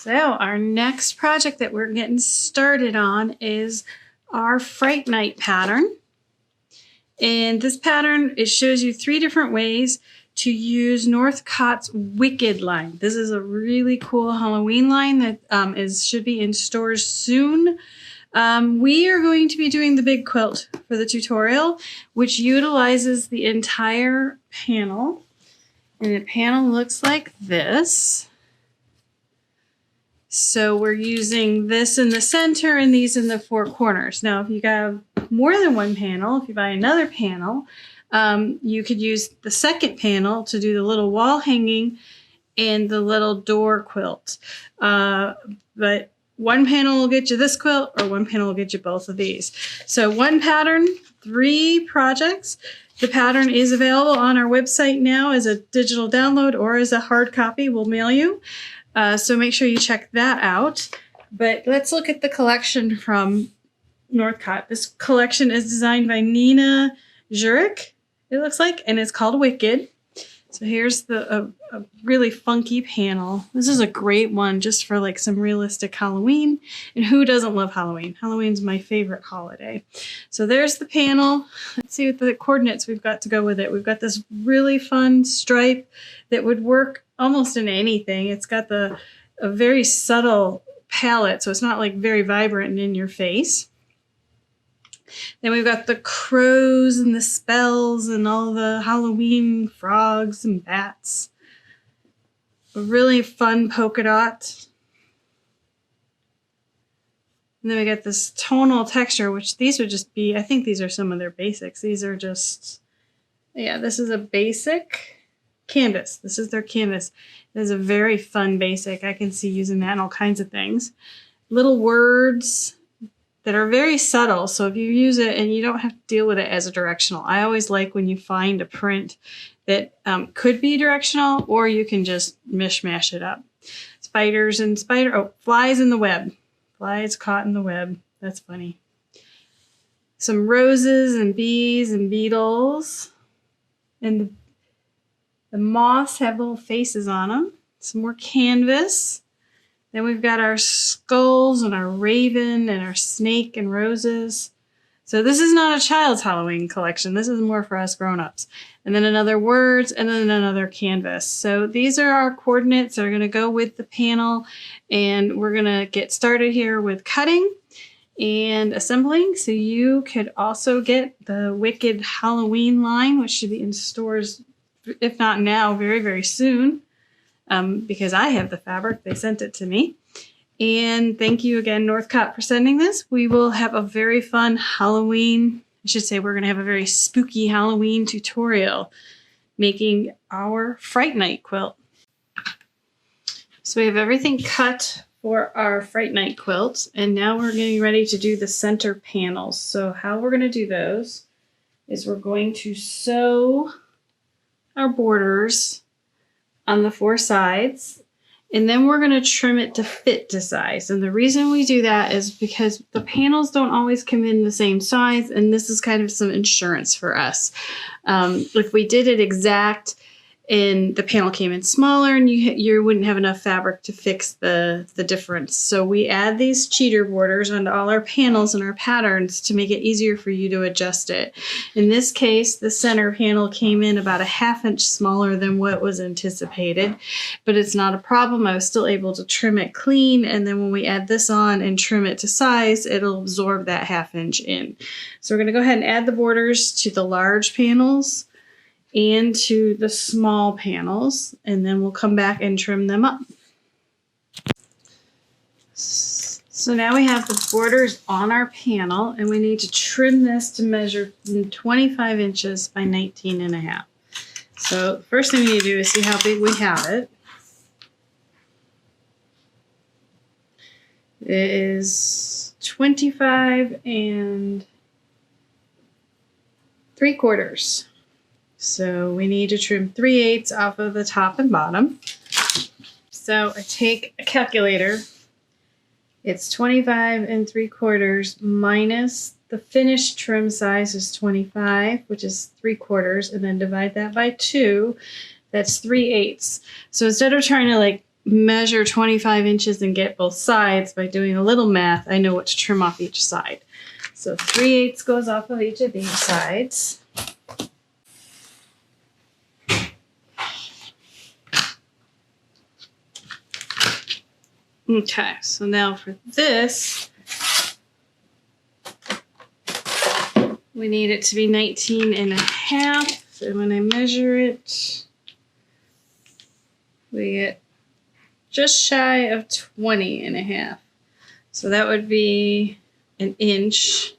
So our next project that we're getting started on is our Fright Night pattern. And this pattern, it shows you 3 different ways to use Northcott's Wicked line. This is a really cool Halloween line that should be in stores soon. We are going to be doing the big quilt for the tutorial, which utilizes the entire panel. And the panel looks like this. So we're using this in the center and these in the 4 corners. Now, if you have more than one panel, if you buy another panel, you could use the second panel to do the little wall hanging and the little door quilt. But one panel will get you this quilt, or one panel will get you both of these. So one pattern, 3 projects. The pattern is available on our website now as a digital download or as a hard copy. We'll mail you. So make sure you check that out. But let's look at the collection from Northcott. This collection is designed by Nina Zurich, it looks like, and it's called Wicked. So here's a really funky panel. This is a great one just for like some realistic Halloween. And who doesn't love Halloween? Halloween's my favorite holiday. So there's the panel. Let's see what the coordinates we've got to go with it. We've got this really fun stripe that would work almost in anything. It's got a very subtle palette, so it's not like very vibrant and in your face. Then we've got the crows and the spells and all the Halloween frogs and bats. A really fun polka dot. And then we got this tonal texture, which these would just be, I think these are some of their basics. These are just, yeah, this is a basic canvas. This is their canvas. It is a very fun basic. I can see using that in all kinds of things. Little words that are very subtle, so if you use it and you don't have to deal with it as a directional. I always like when you find a print that could be directional, or you can just mishmash it up. Spiders and flies in the web. Flies caught in the web. That's funny. Some roses and bees and beetles. And the moths have little faces on them. Some more canvas. Then we've got our skulls and our raven and our snake and roses. So this is not a child's Halloween collection. This is more for us grown-ups. And then another words and then another canvas. So these are our coordinates that are going to go with the panel. And we're going to get started here with cutting and assembling. So you could also get the Wicked Halloween line, which should be in stores, if not now, very, very soon. Because I have the fabric. They sent it to me. And thank you again, Northcott, for sending this. We will have a very fun Halloween, I should say we're going to have a very spooky Halloween tutorial making our Fright Night quilt. So we have everything cut for our Fright Night quilt, and now we're getting ready to do the center panels. So how we're going to do those is we're going to sew our borders on the 4 sides, and then we're going to trim it to fit to size. And the reason we do that is because the panels don't always come in the same size, and this is kind of some insurance for us. If we did it exact and the panel came in smaller, and you wouldn't have enough fabric to fix the difference. So we add these cheater borders onto all our panels and our patterns to make it easier for you to adjust it. In this case, the center panel came in about a 1/2 inch smaller than what was anticipated, but it's not a problem. I was still able to trim it clean, and then when we add this on and trim it to size, it'll absorb that 1/2 inch in. So we're going to go ahead and add the borders to the large panels and to the small panels, and then we'll come back and trim them up. So now we have the borders on our panel, and we need to trim this to measure 25 inches by 19.5. So the first thing we need to do is see how big we have it. It is 25 3/4. So we need to trim 3/8 off of the top and bottom. So I take a calculator. It's 25 3/4 minus the finished trim size is 25, which is 3/4, and then divide that by 2. That's 3/8. So instead of trying to like measure 25 inches and get both sides by doing a little math, I know what to trim off each side. So 3/8 goes off of each of these sides. Okay, so now for this, we need it to be 19.5. And when I measure it, we get just shy of 20.5. So that would be an inch.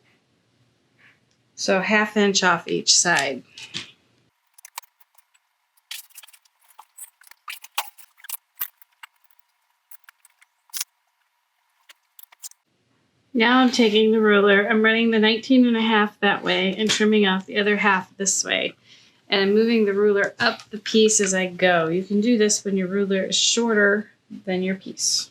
So 1/2 inch off each side. Now I'm taking the ruler, I'm running the 19.5 that way and trimming off the other half this way. And I'm moving the ruler up the piece as I go. You can do this when your ruler is shorter than your piece.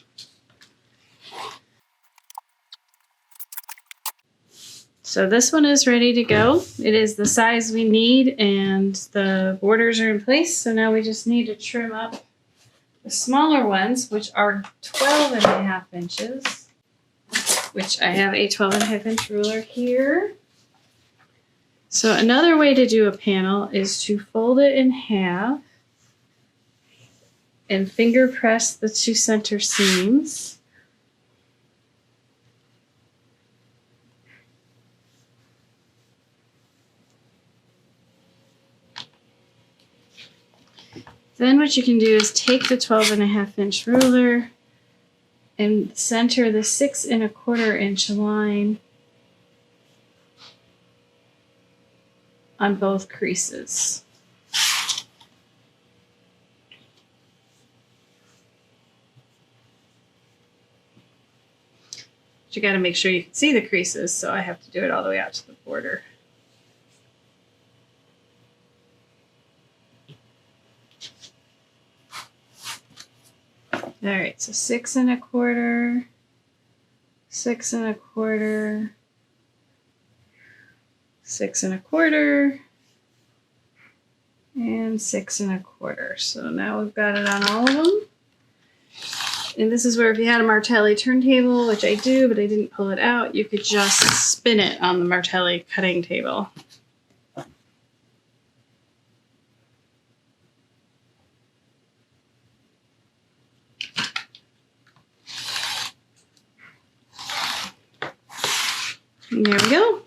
So this one is ready to go. It is the size we need and the borders are in place. So now we just need to trim up the smaller ones, which are 12.5 inches. Which I have a 12.5 inch ruler here. So another way to do a panel is to fold it in half and finger press the 2 center seams. Then what you can do is take the 12.5 inch ruler and center the 6 1/4 inch line on both creases. But you got to make sure you can see the creases, so I have to do it all the way out to the border. All right, so 6 1/4, 6 1/4, 6 1/4, and 6 1/4. So now we've got it on all of them. And this is where if you had a Martelli turntable, which I do, but I didn't pull it out, you could just spin it on the Martelli cutting table. And there we go.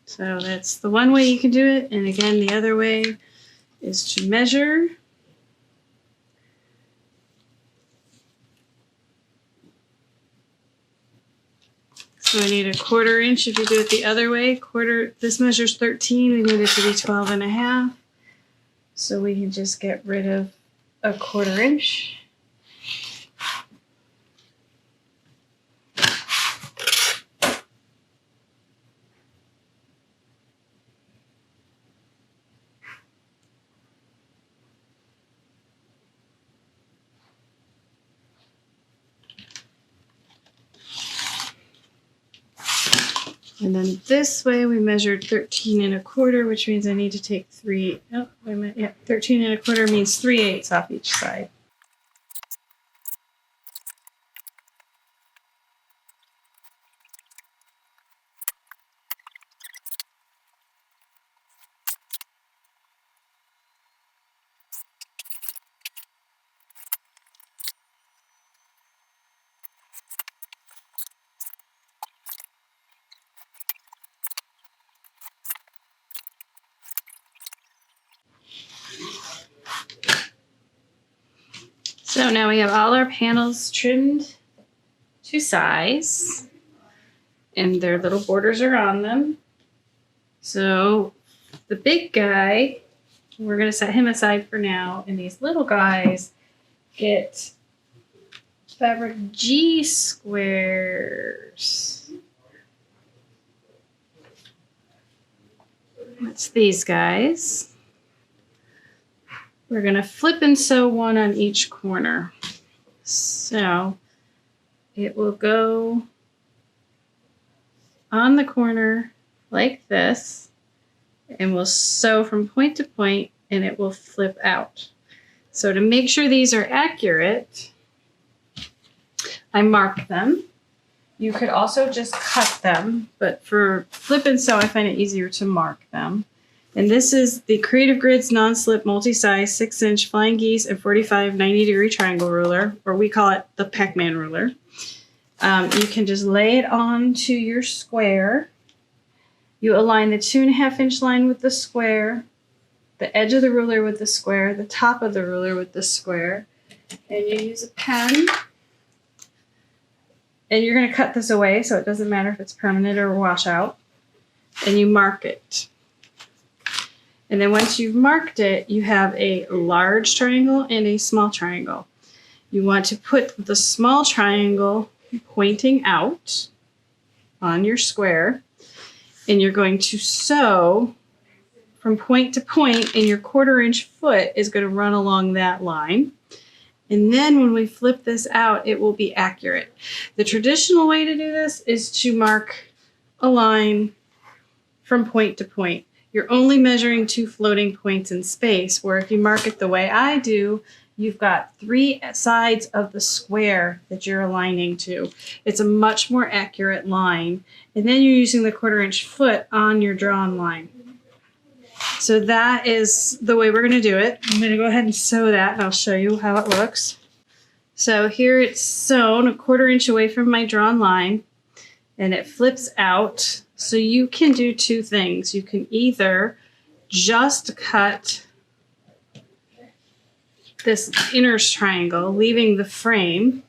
So that's the one way you can do it. And again, the other way is to measure. So we need a 1/4 inch if you do it the other way. This measures 13, we need it to be 12.5. So we can just get rid of a 1/4 inch. And then this way we measured 13 1/4, which means I need to take 13 1/4 means 3/8 off each side. So now we have all our panels trimmed to size and their little borders are on them. So the big guy, we're going to set him aside for now, and these little guys get fabric G squares. That's these guys. We're going to flip and sew one on each corner. So it will go on the corner like this, And we'll sew from point to point and it will flip out. So to make sure these are accurate, I mark them. You could also just cut them, but for flip and sew, I find it easier to mark them. And this is the Creative Grids non-slip multi-size 6-inch flying geese and 45 90-degree triangle ruler, or we call it the Pac-Man ruler. You can just lay it onto your square. You align the 2.5-inch line with the square, the edge of the ruler with the square, the top of the ruler with the square, and you use a pen. And you're going to cut this away so it doesn't matter if it's permanent or wash out. And you mark it. And then once you've marked it, you have a large triangle and a small triangle. You want to put the small triangle pointing out on your square. And you're going to sew from point to point, and your 1/4-inch foot is going to run along that line. And then when we flip this out, it will be accurate. The traditional way to do this is to mark a line from point to point. You're only measuring 2 floating points in space, where if you mark it the way I do, you've got 3 sides of the square that you're aligning to. It's a much more accurate line. And then you're using the 1/4-inch foot on your drawn line. So that is the way we're going to do it. I'm going to go ahead and sew that, and I'll show you how it looks. So here it's sewn a 1/4-inch away from my drawn line, and it flips out. So you can do 2 things. You can either just cut this inner triangle, leaving the frame,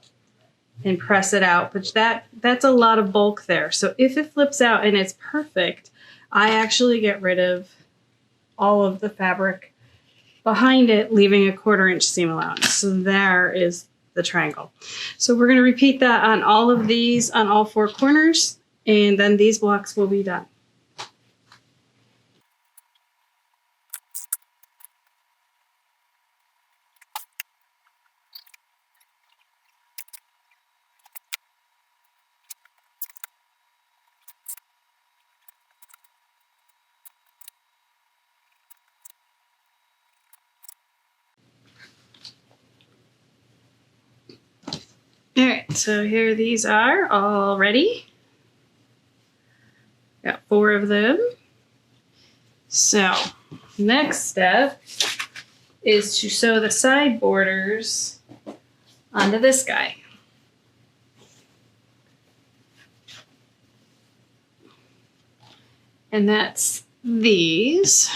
and press it out, but that's a lot of bulk there. So if it flips out and it's perfect, I actually get rid of all of the fabric behind it, leaving a 1/4-inch seam allowance. So there is the triangle. So we're going to repeat that on all of these, on all 4 corners, and then these blocks will be done. All right, so here these are all ready. Got 4 of them. So next step is to sew the side borders onto this guy. And that's these.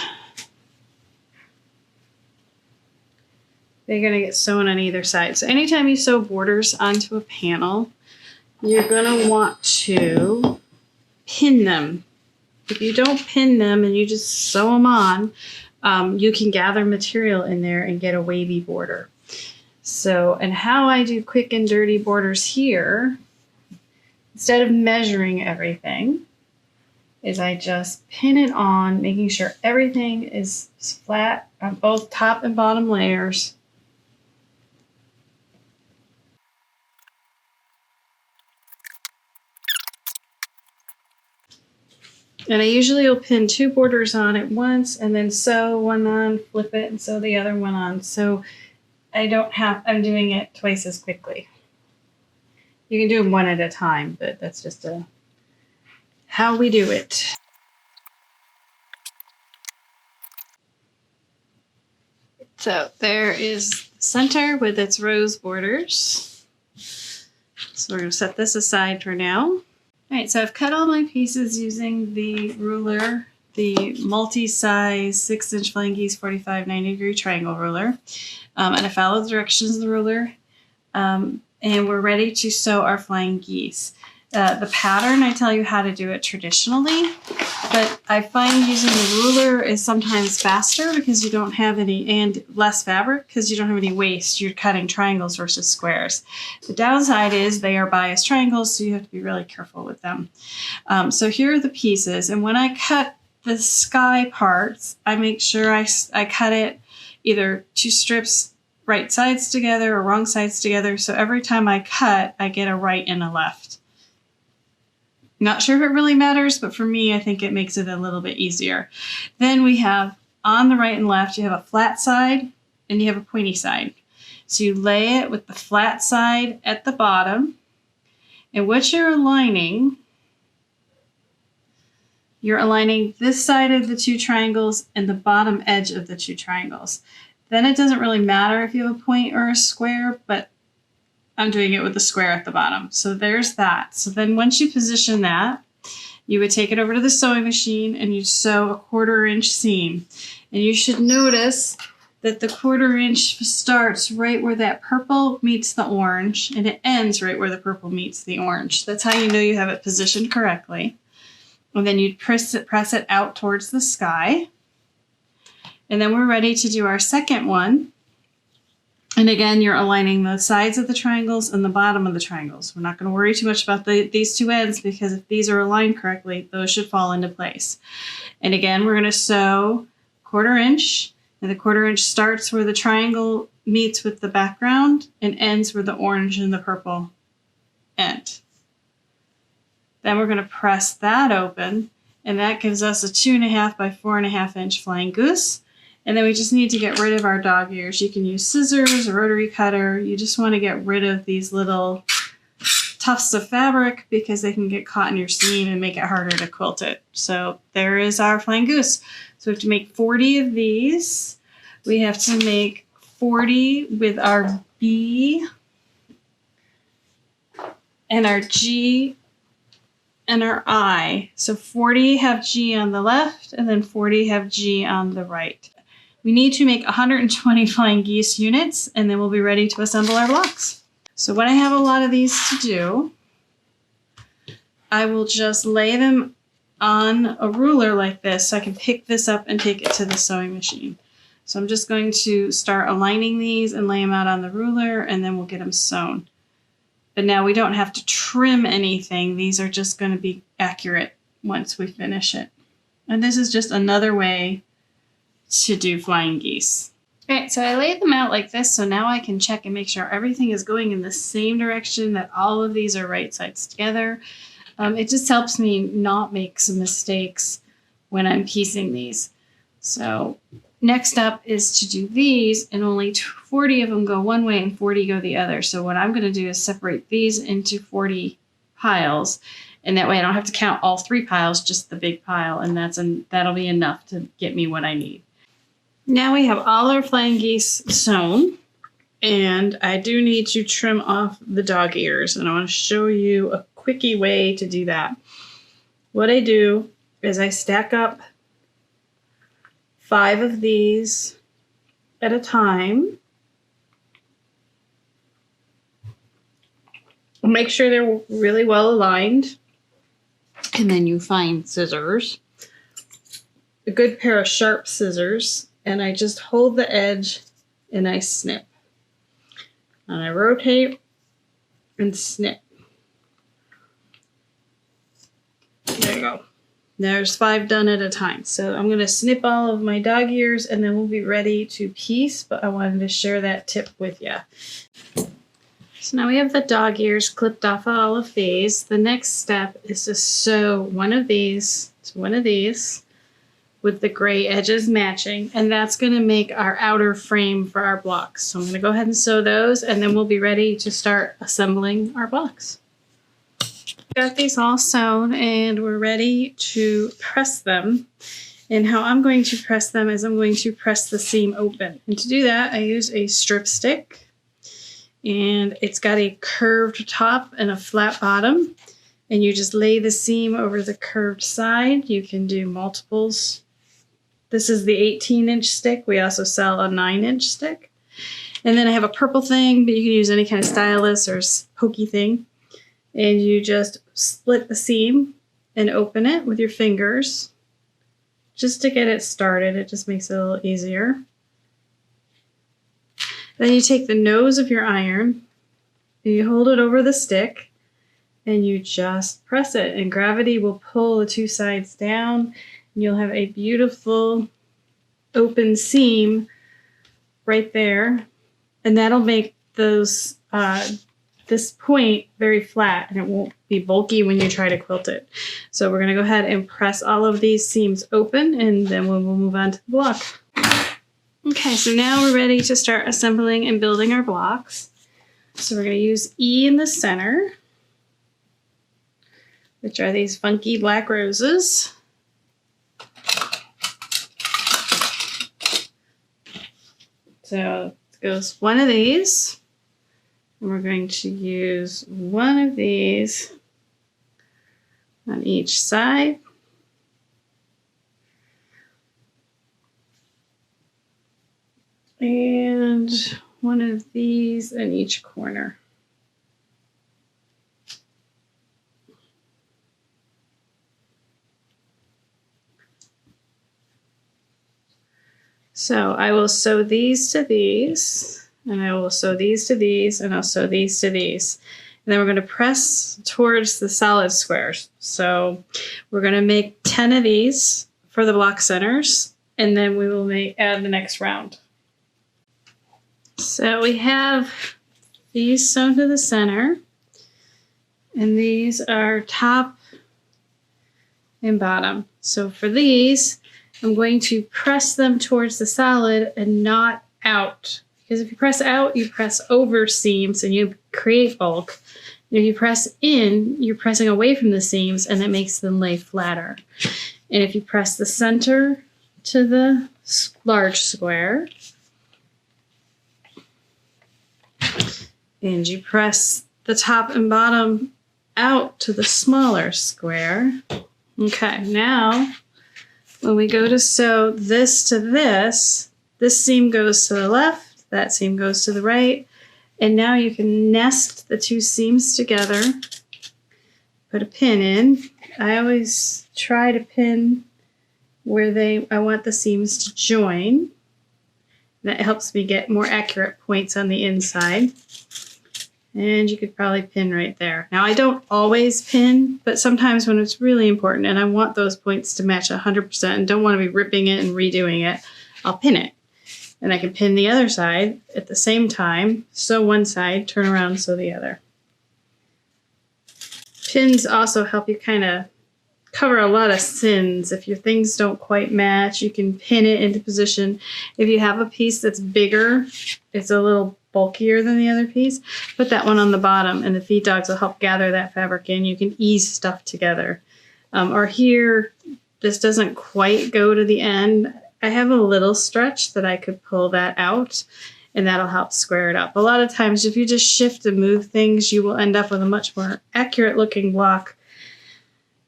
They're going to get sewn on either side. So anytime you sew borders onto a panel, you're going to want to pin them. If you don't pin them and you just sew them on, you can gather material in there and get a wavy border. So, and how I do quick and dirty borders here, instead of measuring everything, is I just pin it on, making sure everything is flat on both top and bottom layers. And I usually will pin 2 borders on at once and then sew one on, flip it, and sew the other one on. So I'm doing it twice as quickly. You can do them one at a time, but that's just how we do it. So there is the center with its rose borders. So we're going to set this aside for now. All right, so I've cut all my pieces using the ruler, the multi-size 6-inch Flying Geese 45 90-degree triangle ruler. And I followed the directions of the ruler. And we're ready to sew our flying geese. The pattern, I tell you how to do it traditionally, but I find using the ruler is sometimes faster because you don't have any, and less fabric because you don't have any waste. You're cutting triangles versus squares. The downside is they are biased triangles, so you have to be really careful with them. So here are the pieces, and when I cut the sky parts, I make sure I cut it either 2 strips right sides together or wrong sides together, so every time I cut, I get a right and a left. Not sure if it really matters, but for me, I think it makes it a little bit easier. Then we have on the right and left, you have a flat side and you have a pointy side. So you lay it with the flat side at the bottom. And what you're aligning this side of the two triangles and the bottom edge of the two triangles. Then it doesn't really matter if you have a point or a square, but I'm doing it with the square at the bottom. So there's that. So then once you position that, you would take it over to the sewing machine and you'd sew a 1/4 inch seam. And you should notice that the 1/4 inch starts right where that purple meets the orange and it ends right where the purple meets the orange. That's how you know you have it positioned correctly. And then you'd press it out towards the sky. And then we're ready to do our second one. And again, you're aligning the sides of the triangles and the bottom of the triangles. We're not going to worry too much about these two ends because if these are aligned correctly, those should fall into place. And again, we're going to sew 1/4 inch. And the 1/4 inch starts where the triangle meets with the background and ends where the orange and the purple end. Then we're going to press that open, and that gives us a 2.5 by 4.5 inch flying goose. And then we just need to get rid of our dog ears. You can use scissors or rotary cutter. You just want to get rid of these little tufts of fabric because they can get caught in your seam and make it harder to quilt it. So there is our flying goose. So we have to make 40 of these. We have to make 40 with our B and our G and our I. So 40 have G on the left and then 40 have G on the right. We need to make 120 flying geese units and then we'll be ready to assemble our blocks. So when I have a lot of these to do, I will just lay them on a ruler like this so I can pick this up and take it to the sewing machine. So I'm just going to start aligning these and lay them out on the ruler and then we'll get them sewn. But now we don't have to trim anything. These are just going to be accurate once we finish it. And this is just another way to do flying geese. All right, so I laid them out like this, so now I can check and make sure everything is going in the same direction, that all of these are right sides together. It just helps me not make some mistakes when I'm piecing these. So next up is to do these, and only 40 of them go one way and 40 go the other. So what I'm going to do is separate these into 40 piles, and that way I don't have to count all 3 piles, just the big pile, and that'll be enough to get me what I need. Now we have all our flying geese sewn, and I do need to trim off the dog ears, and I want to show you a quickie way to do that. What I do is I stack up 5 of these at a time. Make sure they're really well aligned, and then you find scissors, a good pair of sharp scissors, and I just hold the edge and I snip. And I rotate and snip. There you go. There's 5 done at a time. So I'm going to snip all of my dog ears and then we'll be ready to piece, but I wanted to share that tip with you. So now we have the dog ears clipped off all of these. The next step is to sew one of these to one of these with the gray edges matching, and that's going to make our outer frame for our blocks. So I'm going to go ahead and sew those, and then we'll be ready to start assembling our blocks. Got these all sewn, and we're ready to press them. And how I'm going to press them is I'm going to press the seam open. And to do that, I use a strip stick, and it's got a curved top and a flat bottom. And you just lay the seam over the curved side. You can do multiples. This is the 18-inch stick. We also sell a 9-inch stick. And then I have a purple thing, but you can use any kind of stylus or pokey thing. And you just split the seam and open it with your fingers just to get it started. It just makes it a little easier. Then you take the nose of your iron and you hold it over the stick and you just press it, and gravity will pull the 2 sides down. You'll have a beautiful open seam right there, and that'll make those this point very flat and it won't be bulky when you try to quilt it. So we're going to go ahead and press all of these seams open and then we'll move on to the block. Okay, so now we're ready to start assembling and building our blocks. So we're going to use E in the center, which are these funky black roses. So it goes one of these, and we're going to use one of these on each side. And one of these in each corner. So I will sew these to these, and I will sew these to these, and I'll sew these to these. And then we're going to press towards the solid squares. So we're going to make 10 of these for the block centers, and then we will add the next round. So we have these sewn to the center, and these are top and bottom. So for these, I'm going to press them towards the solid and not out. Because if you press out, you press over seams and you create bulk. And if you press in, you're pressing away from the seams and that makes them lay flatter. And if you press the center to the large square, and you press the top and bottom out to the smaller square. Okay, now when we go to sew this to this seam goes to the left, that seam goes to the right, and now you can nest the two seams together, put a pin in. I always try to pin where I want the seams to join. That helps me get more accurate points on the inside. And you could probably pin right there. Now I don't always pin, but sometimes when it's really important and I want those points to match 100% and don't want to be ripping it and redoing it, I'll pin it. And I can pin the other side at the same time, sew one side, turn around, sew the other. Pins also help you kind of cover a lot of sins. If your things don't quite match, you can pin it into position. If you have a piece that's bigger, it's a little bulkier than the other piece, put that one on the bottom and the feed dogs will help gather that fabric in. You can ease stuff together. Or here, this doesn't quite go to the end. I have a little stretch that I could pull that out and that'll help square it up. A lot of times if you just shift and move things, you will end up with a much more accurate looking block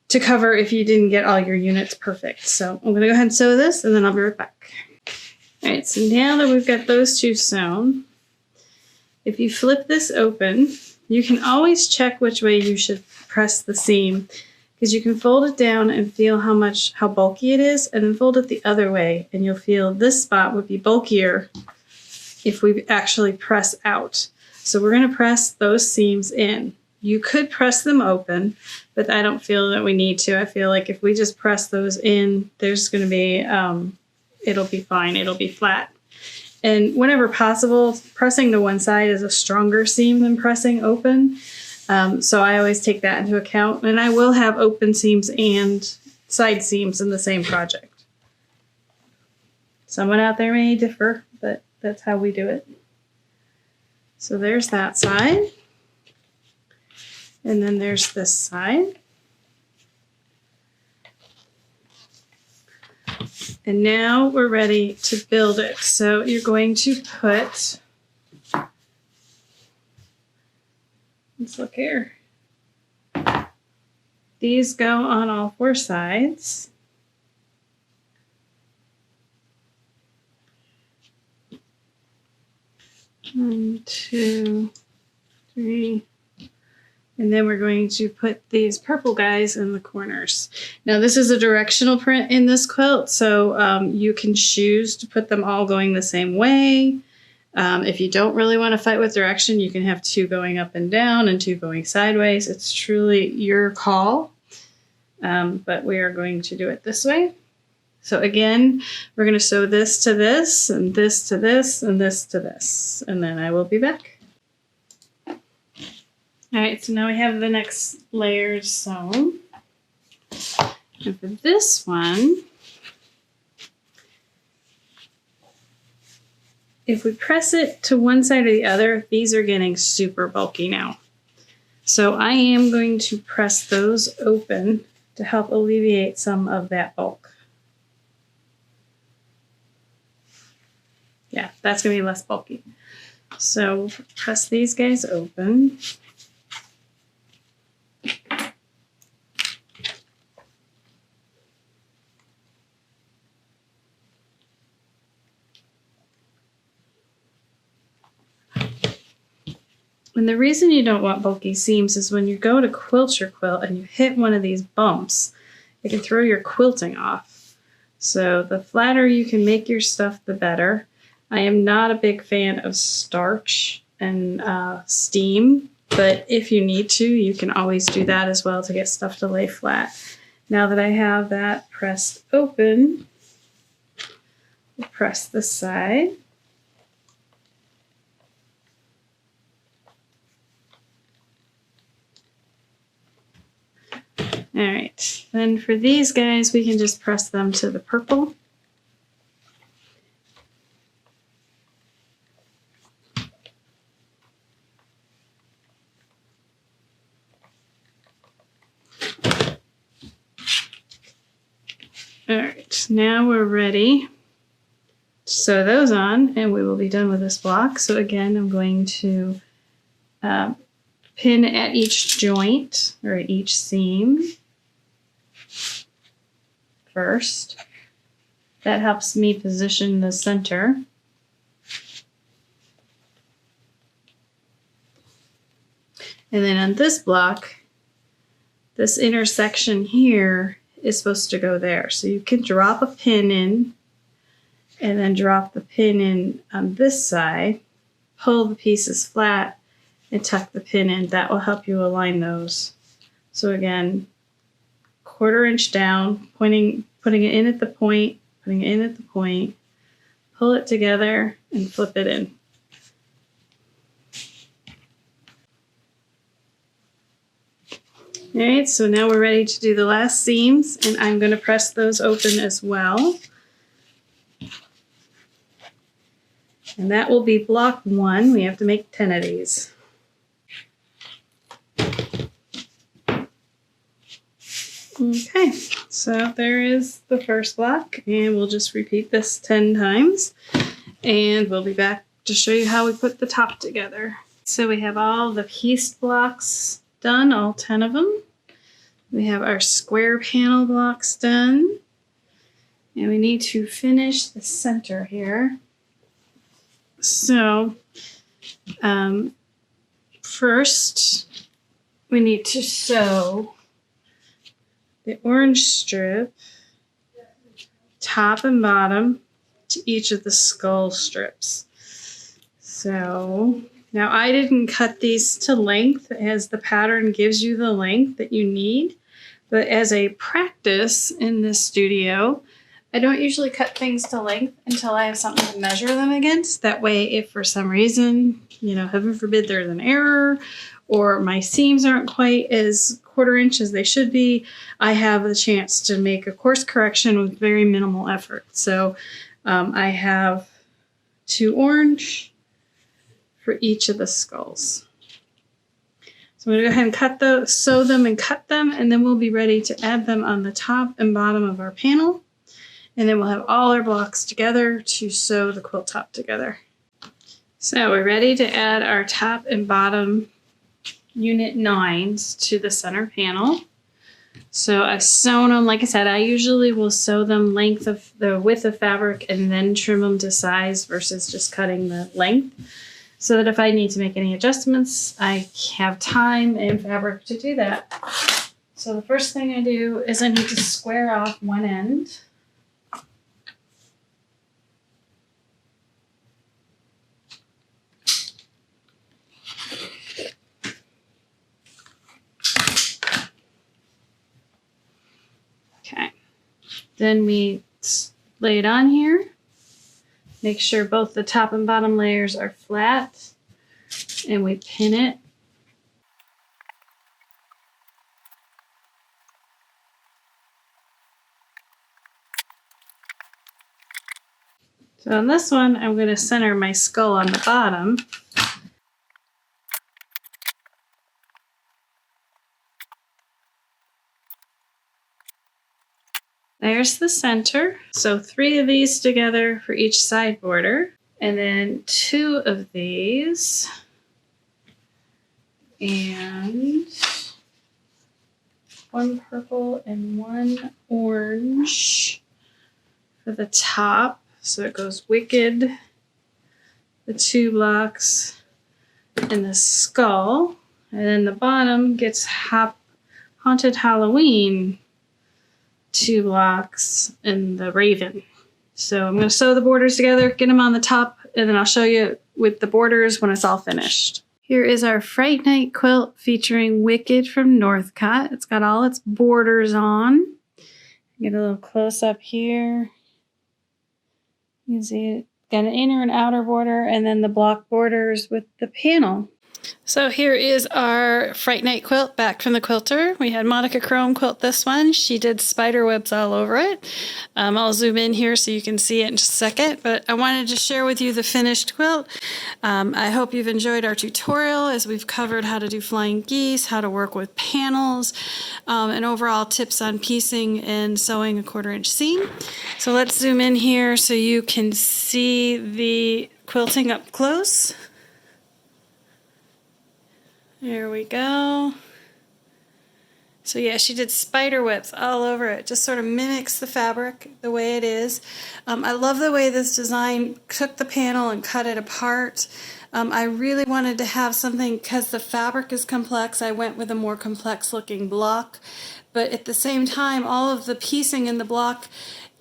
to cover if you didn't get all your units perfect. So I'm going to go ahead and sew this and then I'll be right back. All right, so now that we've got those two sewn, if you flip this open, you can always check which way you should press the seam because you can fold it down and feel how bulky it is, and then fold it the other way and you'll feel this spot would be bulkier if we actually press out. So we're going to press those seams in. You could press them open, but I don't feel that we need to. I feel like if we just press those in, there's going to be, it'll be fine. It'll be flat. And whenever possible, pressing to one side is a stronger seam than pressing open. So I always take that into account. And I will have open seams and side seams in the same project. Someone out there may differ, but that's how we do it. So there's that side. And then there's this side. And now we're ready to build it. So you're going to put, let's look here. These go on all four sides. One, two, three. And then we're going to put these purple guys in the corners. Now this is a directional print in this quilt, so you can choose to put them all going the same way. If you don't really want to fight with direction, you can have two going up and down and two going sideways. It's truly your call, but we are going to do it this way. So again, we're going to sew this to this, and this to this, and this to this, and then I will be back. All right, so now we have the next layers sewn. And for this one, if we press it to one side or the other, these are getting super bulky now. So I am going to press those open to help alleviate some of that bulk. Yeah, that's going to be less bulky. So press these guys open. And the reason you don't want bulky seams is when you go to quilt your quilt and you hit one of these bumps, it can throw your quilting off. So the flatter you can make your stuff, the better. I am not a big fan of starch and steam, but if you need to, you can always do that as well to get stuff to lay flat. Now that I have that pressed open, we'll press the side. All right, then for these guys, we can just press them to the purple. All right, now we're ready to sew those on and we will be done with this block. So again, I'm going to pin at each joint or at each seam first. That helps me position the center. And then on this block, this intersection here is supposed to go there. So you can drop a pin in and then drop the pin in on this side, pull the pieces flat and tuck the pin in. That will help you align those. So again, 1/4 inch down, putting it in at the point, putting it in at the point, pull it together and flip it in. All right, so now we're ready to do the last seams and I'm going to press those open as well. And that will be block 1. We have to make 10 of these. Okay, so there is the first block and we'll just repeat this 10 times and we'll be back to show you how we put the top together. So we have all the piece blocks done, all 10 of them. We have our square panel blocks done and we need to finish the center here. So first we need to sew the orange strip top and bottom to each of the skull strips. So now I didn't cut these to length as the pattern gives you the length that you need, but as a practice in this studio, I don't usually cut things to length until I have something to measure them against. That way, if for some reason, heaven forbid there's an error or my seams aren't quite as 1/4 inch as they should be, I have the chance to make a course correction with very minimal effort. So I have 2 orange for each of the skulls. So I'm going to go ahead and sew them and cut them, and then we'll be ready to add them on the top and bottom of our panel. And then we'll have all our blocks together to sew the quilt top together. So we're ready to add our top and bottom unit 9s to the center panel. So I've sewn them, like I said, I usually will sew them width of fabric and then trim them to size versus just cutting the length, so that if I need to make any adjustments, I have time and fabric to do that. So the first thing I do is I need to square off one end. Okay, then we lay it on here. Make sure both the top and bottom layers are flat and we pin it. So on this one, I'm going to center my skull on the bottom. There's the center. So 3 of these together for each side border. And then 2 of these. And 1 purple and 1 orange for the top. So it goes Wicked, the 2 blocks, and the skull. And then the bottom gets Haunted Halloween, 2 blocks, and the Raven. So I'm going to sew the borders together, get them on the top, and then I'll show you with the borders when it's all finished. Here is our Fright Night quilt featuring Wicked from Northcott. It's got all its borders on. Get a little close up here. You can see it got an inner and outer border, and then the block borders with the panel. So here is our Fright Night quilt back from the quilter. We had Monica Chrome quilt this one. She did spider webs all over it. I'll zoom in here so you can see it in just a second, but I wanted to share with you the finished quilt. I hope you've enjoyed our tutorial as we've covered how to do flying geese, how to work with panels, and overall tips on piecing and sewing a 1/4 inch seam. So let's zoom in here so you can see the quilting up close. There we go. So yeah, she did spider webs all over it. Just sort of mimics the fabric the way it is. I love the way this design took the panel and cut it apart. I really wanted to have something, because the fabric is complex, I went with a more complex looking block. But at the same time, all of the piecing in the block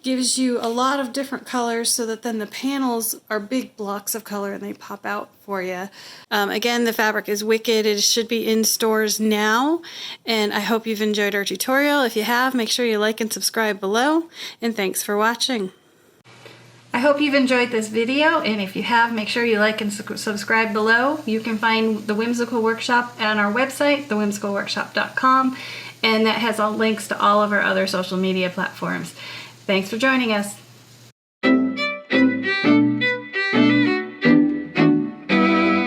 gives you a lot of different colors so that then the panels are big blocks of color and they pop out for you. Again, the fabric is Wicked. It should be in stores now, and I hope you've enjoyed our tutorial. If you have, make sure you like and subscribe below, and thanks for watching. I hope you've enjoyed this video, and if you have, make sure you like and subscribe below. You can find the Whimsical Workshop on our website, thewhimsicalworkshop.com, and that has all links to all of our other social media platforms. Thanks for joining us.